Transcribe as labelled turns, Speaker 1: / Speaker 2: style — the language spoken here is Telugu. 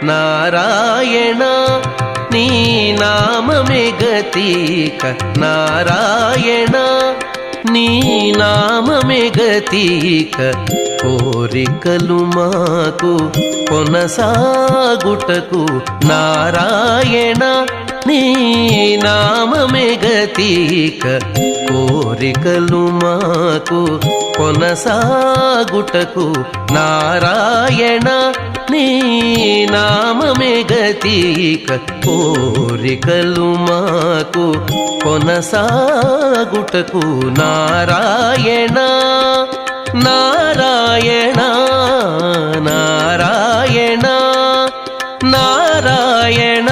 Speaker 1: నారాయణ నీ నామమే గతిక నారాయణ నీ నామమే గతిక కోరికలు మాకు కొనసాగుటకు నారాయణ నీ నామమే గతిక కోరికలు మాకు కొనసాగుటకు నారాయణ నీ నామమే గతిక కోరికలు మాకు కొనసాగుటకు నారాయణ నారాయణ నారాయణ నారాయణ